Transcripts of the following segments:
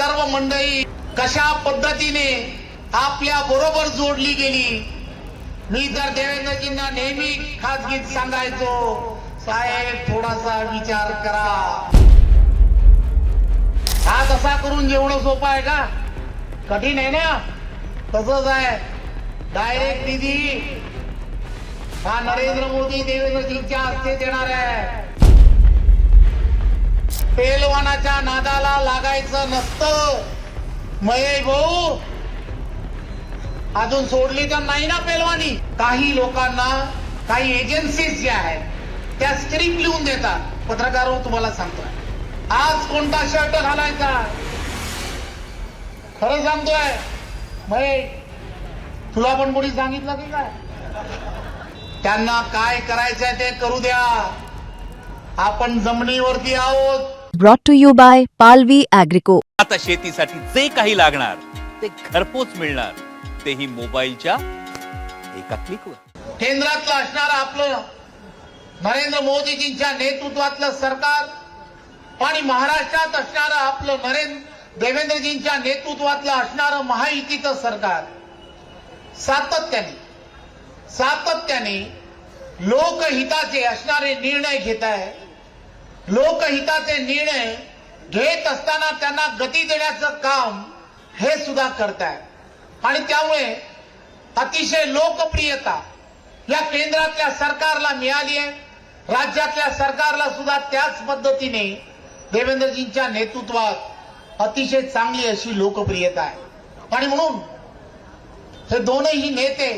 सर्व मंडळी कशा पद्धतीने आपल्या बरोबर जोडली गेली। मी तर देवेंद्रजींना नेहमी खासगीत सांगायचो, साहेब थोडासा विचार करा। हा तसा करून जेवणं सोपं आहे का? कठीण आहे ना। तसंच आहे, डायरेक्ट निधी हा नरेंद्र मोदी देवेंद्रजींच्या हस्ते देणार आहे। पेलवानाच्या नादाला लागायचं नसतं। महेश भाऊ अजून सोडली तर नाही ना पेलवानी। काही लोकांना काही एजन्सीज ज्या आहेत त्या स्क्रिप्ट लिहून देतात। पत्रकार तुम्हाला सांगतोय, आज कोणता शर्ट घालायचा खरं सांगतोय महेश, तुला पण कोणी सांगितलं की काय? त्यांना काय करायचंय ते करू द्या, आपण जमिनीवरती आहोत। Brought to you by Palvi Agrico. आता शेतीसाठी जे काही लागणार ते घरपोच मिळणार, तेही मोबाईलच्या एका क्लिकवर। केंद्रातलं असणारं आपलं नरेंद्र मोदीजींच्या नेतृत्वातलं सरकार आणि महाराष्ट्रात असणारं आपलं देवेंद्रजींच्या नेतृत्वातलं असणारं महायुतीचं सरकार सातत्याने लोकहिताचे असणारे निर्णय घेत आहे। लोकहिताचे निर्णय घेत असताना त्यांना गती देण्याचं काम हे सुद्धा करताय आणि त्यामुळे अतिशय लोकप्रियता या केंद्रातल्या सरकारला मिळाली आहे। राज्यातल्या सरकारला सुद्धा त्याच पद्धतीने देवेंद्रजींच्या नेतृत्वात अतिशय चांगली अशी लोकप्रियता आहे आणि म्हणून हे दोनही नेते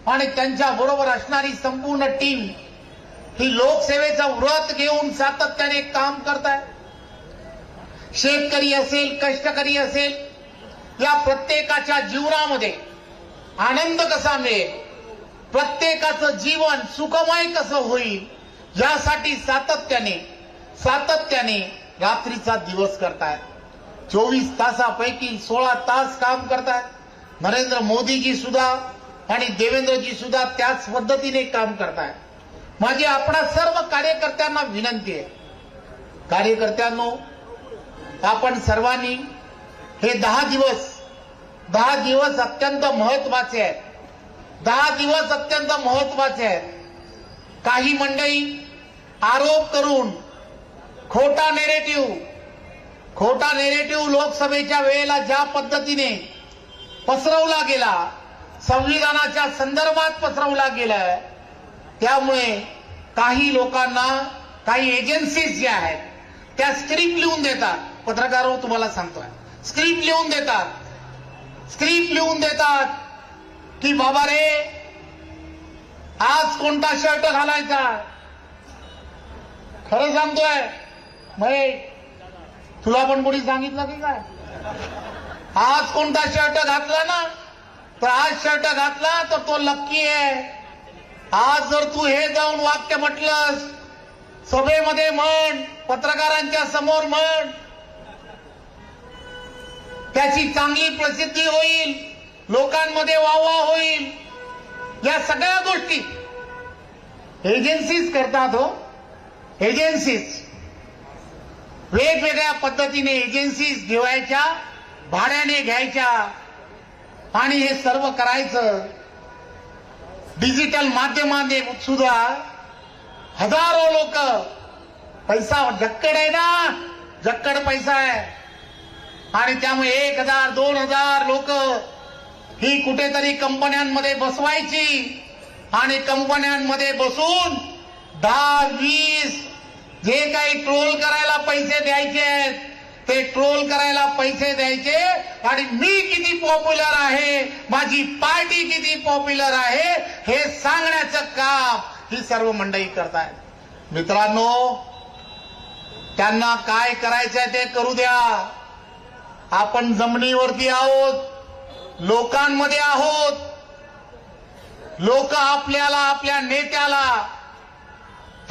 आणि त्यांच्या बरोबर असणारी संपूर्ण टीम ही लोकसेवेचा व्रत घेऊन सातत्याने काम करत आहे। शेतकरी असेल, कष्टकरी असेल, या प्रत्येकाच्या जीवनामध्ये आनंद कसा मिळेल, प्रत्येकाचं जीवन सुखमय कसं होईल, यासाठी सातत्याने रात्रीचा दिवस करतायत। 24 तासापैकी 16 तास काम करतायत। नरेंद्र मोदीजी सुद्धा आणि देवेंद्रजी सुद्धा त्याच पद्धतीने काम करतायत। माझी आपणा सर्व कार्यकर्त्यांना विनंती आहे, कार्यकर्त्यांनो आपण सर्वांनी हे 10 दिवस अत्यंत महत्वाचे आहेत। 10 दिवस अत्यंत महत्वाचे आहेत। काही मंडळी आरोप करून खोटा नेरेटिव्ह लोकसभेच्या वेळेला ज्या पद्धतीने पसरवला गेला, संविधानाच्या संदर्भात पसरवला गेलाय, त्यामुळे काही लोकांना काही एजन्सीज ज्या आहेत त्या स्क्रिप्ट लिहून देतात। पत्रकार तुम्हाला सांगतोय, स्क्रिप्ट लिहून देतात की बाबा रे आज कोणता शर्ट घालायचा। खरं सांगतोय महेश, तुला पण कोणी सांगितलं की काय? आज कोणता शर्ट घातला ना, तर आज शर्ट घातला तर तो लक्की आहे। आज जर तू हे जाऊन वाक्य म्हटलंस, सभेमध्ये म्हण, पत्रकारांच्या समोर म्हण, त्याची चांगली प्रसिद्धी होईल, लोकांमध्ये वाहवा होईल। या सगळ्या गोष्टी एजन्सीज करतात हो। एजन्सीज वेगवेगळ्या पद्धतीने एजन्सीज घेवायच्या, भाड्याने घ्यायच्या आणि हे सर्व करायचं। डिजिटल माध्यमाने सुद्धा हजारो लोक, पैसा जक्कड आहे ना, जक्कड पैसा आहे आणि त्यामुळे 1000 2000 लोक ही कुठेतरी कंपन्यांमध्ये बसवायची आणि कंपन्यांमध्ये बसून 10-20 जे काही ट्रोल करायला पैसे द्यायचे आहेत ते ट्रोल करायला पैसे द्यायचे आणि मी किती पॉप्युलर आहे, माझी पार्टी किती पॉप्युलर आहे हे सांगण्याचं काम ही सर्व मंडळी करतायत। मित्रांनो, त्यांना काय करायचंय ते करू द्या। आपण जमिनीवरती आहोत, लोकांमध्ये आहोत। लोक आपल्याला, आपल्या नेत्याला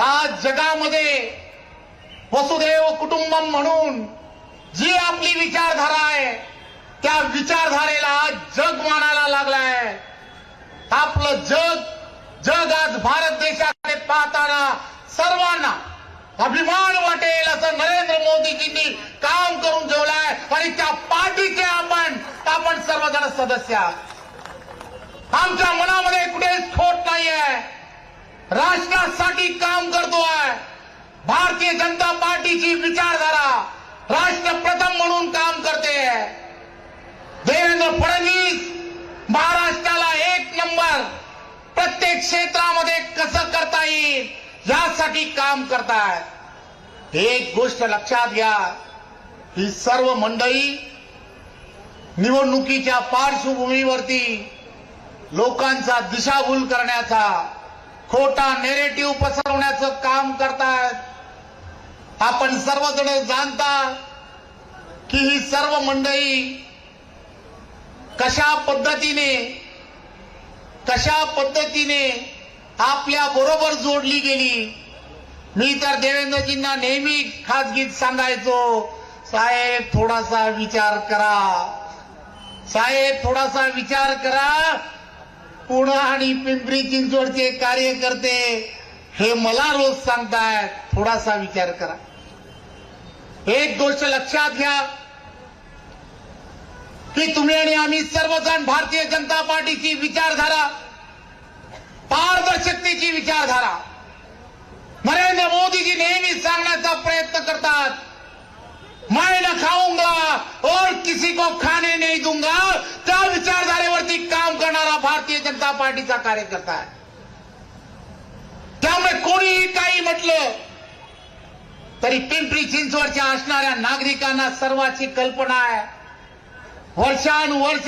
आज जगामध्ये वसुधैव कुटुंबम म्हणून जी आपली विचारधारा आहे त्या विचारधारेला आज जग मानायला लागलाय। आपलं जग आज भारत देशाकडे पाहताना सर्वांना अभिमान वाटेल असं नरेंद्र मोदीजींनी काम करून ठेवलंय आणि त्या पार्टीचे आपण सर्वजण सदस्य आहात. आमच्या मनामध्ये कुठेच खोट नाहीये. राष्ट्रासाठी काम करतोय. भारतीय जनता पार्टीची विचारधारा राष्ट्रप्रथम म्हणून काम करते. देवेंद्र फडणवीस महाराष्ट्राला एक नंबर प्रत्येक क्षेत्रामध्ये कसं करता येईल यासाठी काम करतायत. एक गोष्ट लक्षात घ्या, ही सर्व मंडळी निवडणुकीच्या पार्श्वभूमीवरती लोकांचा दिशाभूल करण्याचा, खोटा नेरेटिव्ह पसरवण्याचं काम करतायत. आपण सर्वजण जाणता की ही सर्व मंडळी कशा पद्धतीने आपल्या बरोबर जोडली गेली. मी तर देवेंद्रजींना नेहमी खासगीत सांगायचो, साहेब थोडासा विचार करा, साहेब थोडासा विचार करा. पुणे आणि पिंपरी चिंचवडचे कार्यकर्ते हे मला रोज सांगतायत, थोडासा विचार करा. एक गोष्ट लक्षात घ्या की तुम्ही आणि आम्ही सर्वजण भारतीय जनता पार्टीची विचारधारा, पारदर्शकतेची विचारधारा नरेंद्र मोदीजी नेहमी सांगण्याचा प्रयत्न करतात. मैं न खाऊंगा और किसी को खाने नहीं दूंगा, त्या विचारधारेवरती काम करणारा भारतीय जनता पार्टीचा कार्यकर्ता आहे. त्यामुळे कोणीही काही म्हटलं तरी पिंपरी चिंचवडच्या असणाऱ्या नागरिकांना सर्वांची कल्पना आहे. वर्षानुवर्ष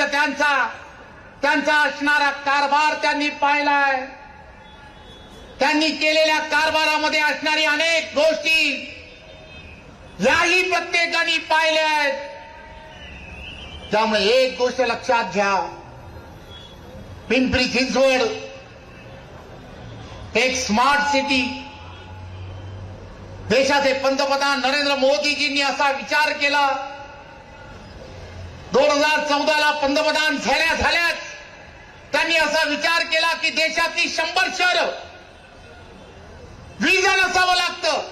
त्यांचा असणारा कारभार त्यांनी पाहिलाय. त्यांनी केलेल्या कारभारामध्ये असणारी अनेक गोष्टी याही प्रत्येकाने पाहिल्या आहेत. त्यामुळे एक गोष्ट लक्षात घ्या, पिंपरी चिंचवड एक स्मार्ट सिटी. देशाचे पंतप्रधान नरेंद्र मोदीजींनी असा विचार केला. 2014ला पंतप्रधान झाल्याच त्यांनी असा विचार केला की देशातली 100 शहरं विजन असावं लागतं.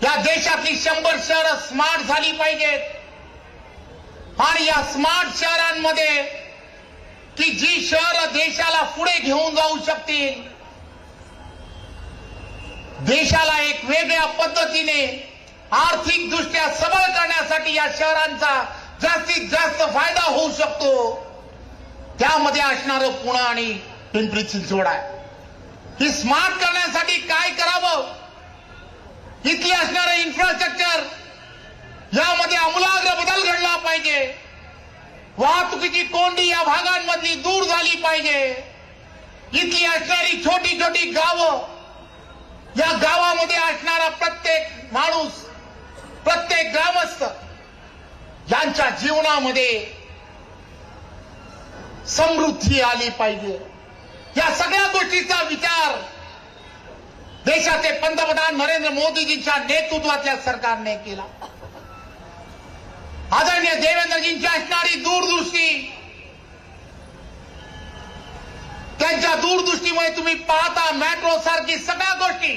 या देशातली 100 शहरं स्मार्ट झाली पाहिजेत आणि या स्मार्ट शहरांमध्ये की जी शहरं देशाला पुढे घेऊन जाऊ शकतील, देशाला एक वेगळ्या पद्धतीने आर्थिकदृष्ट्या सबळ करण्यासाठी या शहरांचा जास्तीत जास्त फायदा होऊ शकतो, त्यामध्ये असणारं पुणे आणि पिंपरी चिंचवड आहे. ही स्मार्ट करण्यासाठी काय करावं, इथली असणारं इन्फ्रास्ट्रक्चर यामध्ये आमूलाग्र बदल घडला पाहिजे. वाहतुकीची कोंडी या भागांमधली दूर झाली पाहिजे. इथली असणारी छोटी छोटी गावं, या गावामध्ये असणारा प्रत्येक माणूस, प्रत्येक ग्रामस्थ यांच्या जीवनामध्ये समृद्धी आली पाहिजे. या सगळ्या गोष्टीचा विचार देशाचे पंतप्रधान नरेंद्र मोदीजींच्या नेतृत्वातल्या सरकारने केला. आदरणीय देवेंद्रजींची असणारी दूरदृष्टी, त्यांच्या दूरदृष्टीमुळे तुम्ही पाहता मेट्रो सारखी सगळ्या गोष्टी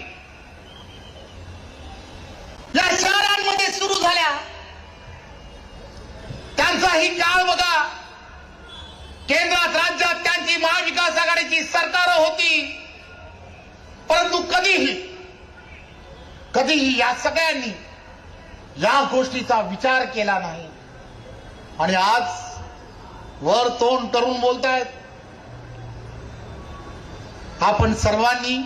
या शहरांमध्ये सुरू झाल्या. त्यांचाही काळ बघा, केंद्रात राज्यात त्यांची महाविकास आघाडीची सरकार होती, परंतु कधीही या सगळ्यांनी या गोष्टीचा विचार केला नाही. आणि आज वर तोंड करून बोलतायत. आपण सर्वांनी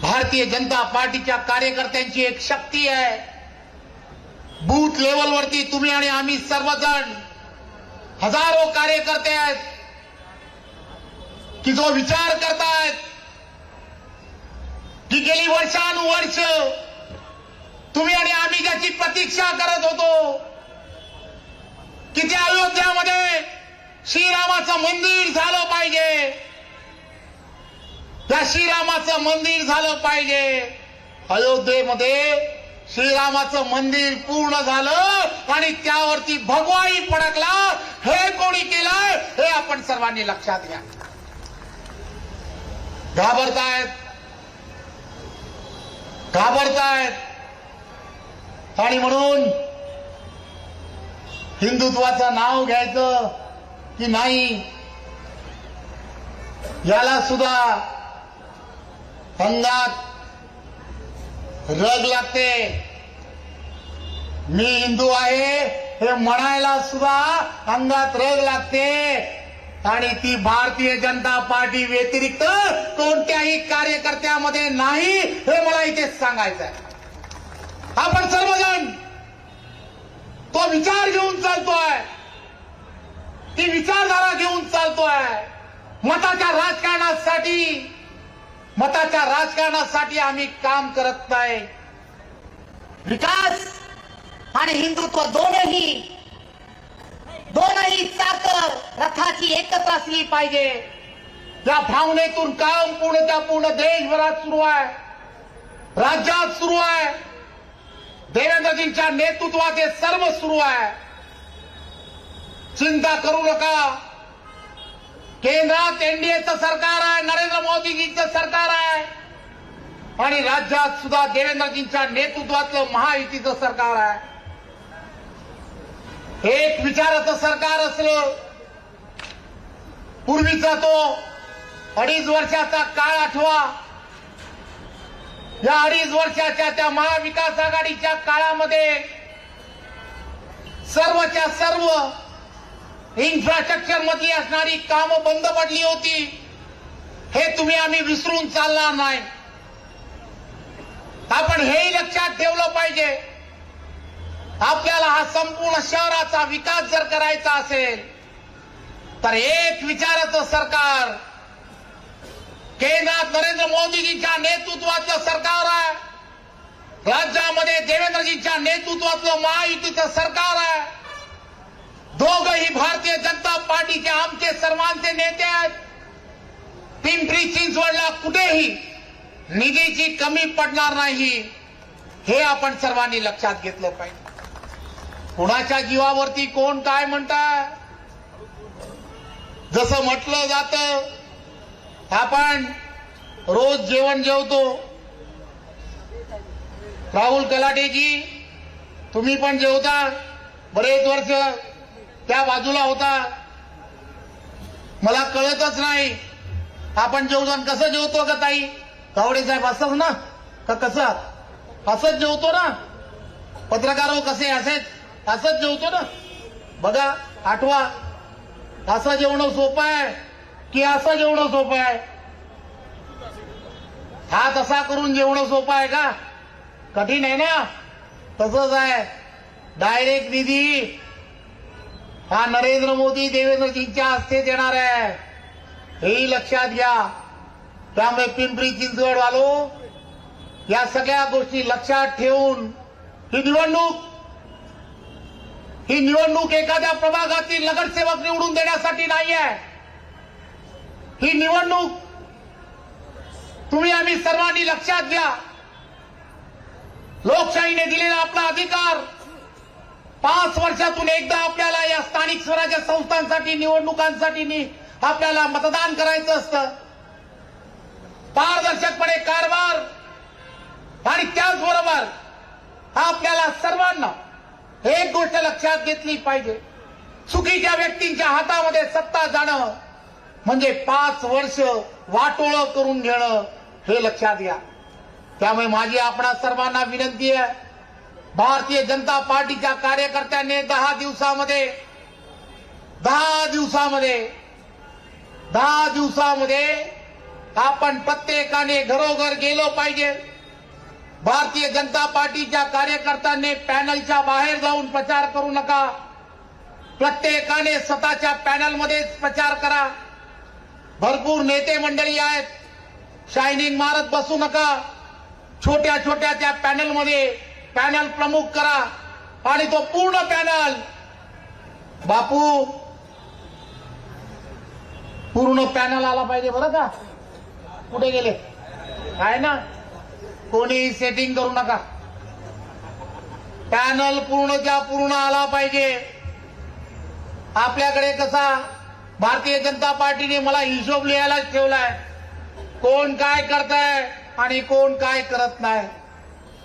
भारतीय जनता पार्टीच्या कार्यकर्त्यांची एक शक्ती आहे. बूथ लेवलवरती तुम्ही आणि आम्ही सर्वजण हजारो कार्यकर्ते आहेत की जो विचार करतायत की गेली वर्षानुवर्ष तुम्ही आणि आम्ही ज्याची प्रतीक्षा करत होतो की त्या अयोध्यामध्ये श्रीरामाचं मंदिर झालं पाहिजे, त्या श्रीरामाचं मंदिर झालं पाहिजे. अयोध्येमध्ये श्रीरामाचं मंदिर पूर्ण झालं आणि त्यावरती भगवाही फडकला. हे कोणी केलं हे आपण सर्वांनी लक्षात घ्या. घाबरतायत, घाबरतायत आणि म्हणून हिंदुत्वाचं नाव घ्यायचं की नाही याला सुद्धा अंगात रग लागते. मी हिंदू आहे हे म्हणायला सुद्धा अंगात रग लागते आणि ती भारतीय जनता पार्टी व्यतिरिक्त कोणत्याही कार्यकर्त्यामध्ये नाही हे मला इथे सांगायचं आहे. आपण सर्वजण तो विचार घेऊन चालतोय, ती विचारधारा घेऊन चालतोय. मताच्या राजकारणासाठी आम्ही काम करत नाही. विकास आणि हिंदुत्व दोनही चाकर रथाची एकत्र असली पाहिजे. या भावनेतून काम पूर्णच्या पूर्ण देशभरात सुरू आहे, राज्यात सुरू आहे. देवेंद्रजींच्या नेतृत्वात हे सर्व सुरू आहे. चिंता करू नका. केंद्रात एनडीएचं सरकार आहे, नरेंद्र मोदीजींचं सरकार आहे आणि राज्यात सुद्धा देवेंद्रजींच्या नेतृत्वातलं महायुतीचं सरकार आहे. एक विचाराचं सरकार असलं. पूर्वीचा तो 2.5 वर्षाचा काळ आठवा. या 2.5 वर्षाच्या त्या महाविकास आघाडीच्या काळामध्ये सर्वच्या सर्व इन्फ्रास्ट्रक्चर मधली असणारी कामं बंद पडली होती. हे आम्ही विसरून चालणार नाही. आपण हेही लक्षात ठेवलं पाहिजे. आपल्याला हा संपूर्ण शहराचा विकास जर करायचा असेल तर एक विचाराचं सरकार केंद्रात नरेंद्र मोदीजींच्या नेतृत्वातलं सरकार आहे, राज्यामध्ये देवेंद्रजींच्या नेतृत्वातलं महायुतीचं सरकार आहे. दोघंही भारतीय जनता पार्टीचे आमचे सर्वांचे नेते आहेत. पिंपरी चिंचवडला कुठेही निधीची कमी पडणार नाही हे आपण सर्वांनी लक्षात घेतलं पाहिजे. कुणाच्या जीवावरती कोण काय म्हणताय. जसं म्हटलं जातं आपण रोज जेवण जेवतो. राहुल कलाटेजी तुम्ही पण जेवता, बरेच वर्ष त्या बाजूला होता. मला कळतच नाही आपण जेवण कसं जेवतो का ताई. कावडे साहेब असंच ना का कसं असंच जेवतो ना. पत्रकार हो कसे असंच जेवतो ना. बघा आठवा, असं जेवणं सोपं आहे की असं जेवणं सोपं आहे. हात असा करून जेवणं सोपं आहे का. कठीण आहे ना. तसंच आहे. डायरेक्ट निधी हा नरेंद्र मोदी देवेंद्रजींच्या हस्ते देणार आहे हेही लक्षात घ्या. त्यामुळे पिंपरी चिंचवड वालो या सगळ्या गोष्टी लक्षात ठेवून ही निवडणूक एखाद्या प्रभागातील नगरसेवक निवडून देण्यासाठी नाही आहे. ही निवडणूक तुम्ही आम्ही सर्वांनी लक्षात घ्या. लोकशाहीने दिलेला आपला अधिकार 5 वर्षातून एकदा आपल्याला या स्थानिक स्वराज्य संस्थांसाठी निवडणुकांसाठी आपल्याला मतदान करायचं असतं. पारदर्शकपणे कारभार आणि त्याचबरोबर आपल्याला सर्वांना एक गोष्ट लक्षात घेतली पाहिजे. चुकीच्या व्यक्तींच्या हातामध्ये सत्ता जाणं म्हणजे 5 वर्ष वाटोळं करून घेणं हे लक्षात घ्या. त्यामुळे माझी आपणा सर्वांना विनंती आहे. भारतीय जनता पार्टीच्या कार्यकर्त्यांनी 10 दिवसामध्ये आपण प्रत्येकाने घरोघर गेलो पाहिजे. भारतीय जनता पार्टीच्या कार्यकर्त्यांनी पॅनलच्या बाहेर जाऊन प्रचार करू नका. प्रत्येकाने स्वतःच्या पॅनलमध्येच प्रचार करा. भरपूर नेते मंडळी आहेत, शायनिंग मारत बसू नका. छोट्या छोट्या त्या पॅनलमध्ये पॅनल प्रमुख करा आणि तो पूर्ण पॅनल बापू पूर्ण पॅनल आला पाहिजे. बरं का कुठे गेले आहे ना. कोणी सेटिंग करू नका. पॅनल पूर्णच्या पूर्ण आला पाहिजे. आपल्याकडे कसा भारतीय जनता पार्टीने मला हिशोब लिहायला ठेवलाय. कोण काय करताय आणि कोण काय करत नाही.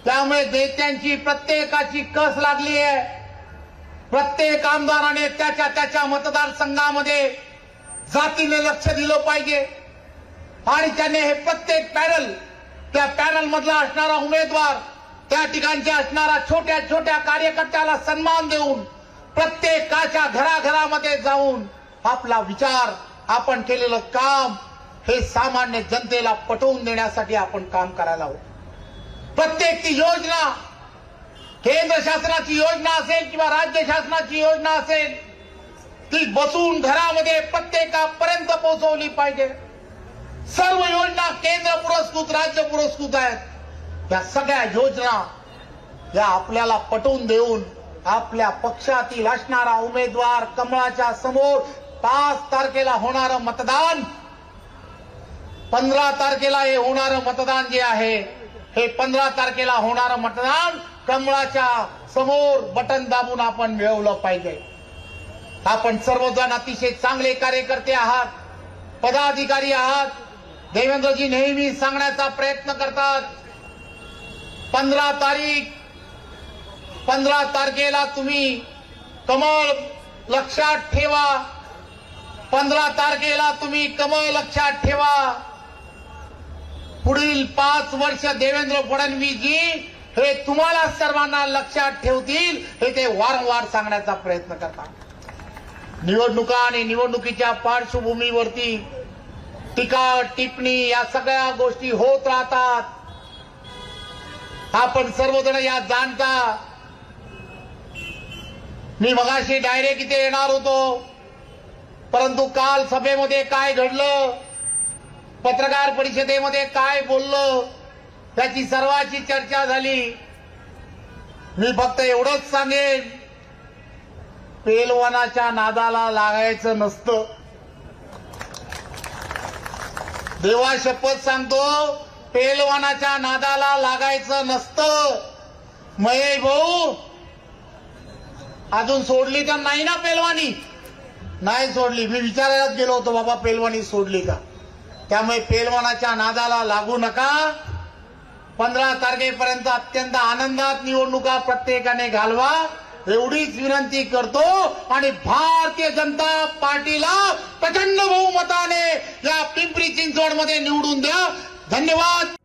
त्यामुळे नेत्यांची प्रत्येकाची कस लागली आहे. प्रत्येक आमदाराने त्याच्या मतदारसंघामध्ये जातीने लक्ष दिलं पाहिजे आणि त्याने हे प्रत्येक पॅनल, त्या पॅनल मधला असणारा उमेदवार, त्या ठिकाणच्या असणारा छोट्या छोट्या कार्यकर्त्याला सन्मान देऊन प्रत्येकाच्या घराघरामध्ये जाऊन आपला विचार, आपण केलेलं काम हे सामान्य जनतेला पटवून देण्यासाठी आपण काम करायला हवं. प्रत्येक ती योजना, केंद्र शासनाची योजना असेल किंवा राज्य शासनाची योजना असेल, ती बसून घरामध्ये प्रत्येकापर्यंत पोहोचवली पाहिजे. सर्व योजना केंद्र पुरस्कृत, राज्य पुरस्कृत आहेत. या सगळ्या योजना या आपल्याला पटवून देऊन आपल्या पक्षातील असणारा उमेदवार कमळाच्या समोर 5 तारखेला होणारं मतदान, 15 तारखेला हे होणारं मतदान जे आहे, हे 15 तारखेला होणारं मतदान कमळाच्या समोर बटन दाबून आपण मिळवलं पाहिजे. आपण सर्वजण अतिशय चांगले कार्यकर्ते आहात, पदाधिकारी आहात. देवेंद्रजी नेहमी सांगण्याचा प्रयत्न करतात, 15 तारखेला तुम्ही कमळ लक्षात ठेवा, 15 तारखेला तुम्ही कमळ लक्षात ठेवा. पुढील 5 वर्ष देवेंद्र फडणवीसजी हे तुम्हाला सर्वांना लक्षात ठेवतील, हे ते वारंवार सांगण्याचा प्रयत्न करतात. निवडणुका आणि निवडणुकीच्या पार्श्वभूमीवरती टीका टिप्पणी या सगळ्या गोष्टी होत राहतात. आपण सर्वजण या जाणता. मी मगाशी डायरेक्ट इथे येणार होतो, परंतु काल सभेमध्ये काय घडलं, पत्रकार परिषदेमध्ये काय बोललं, त्याची सर्वांची चर्चा झाली. मी फक्त एवढंच सांगेन, पेलवानाच्या नादाला लागायचं नसतं. देवा शपथ सांगतो, पेलवानाच्या नादाला लागायचं नसतं. महेश भाऊ, अजून सोडली तर नाही ना पेलवानी? नाही सोडली. मी विचारायलाच गेलो होतो, बाबा पेलवानी सोडली का? त्यामुळे पेलवानाच्या नादाला लागू नका. 15 तारखेपर्यंत अत्यंत आनंदात निवडणुका प्रत्येकाने घालवा, एवढीच विनंती करतो. आणि भारतीय जनता पार्टीला प्रचंड बहुमताने या पिंपरी चिंचवडमध्ये निवडून द्या. धन्यवाद.